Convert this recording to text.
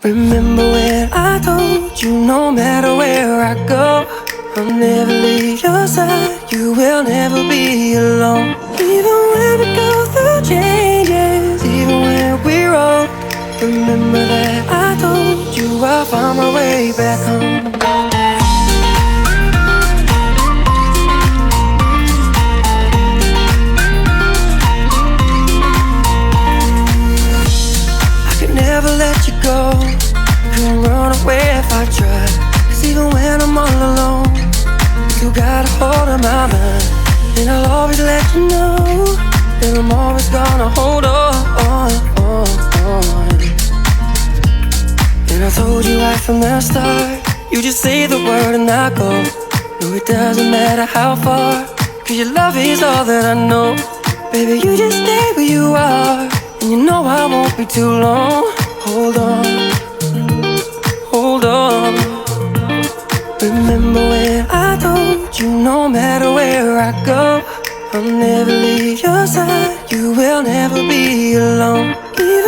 Remember when I told you no matter where I go, I'll never leave your side, you will never be alone. Even when we go through changes, even when we're old, remember that I told you I'll find my way back home. Never let you go, couldn't run away if I tried. Cause even when I'm all alone, you got a hold of my mind. And I'll always let you know that I'm always gonna hold on. And I told you right from the start, you just say the word and I go. No, it doesn't matter how far, cause your love is all that I know. Baby, you just stay where you are, and you know I won't be too long. Hold on, hold on. Remember when I told you no matter where I go, I'll never leave your side, you will never be alone. Even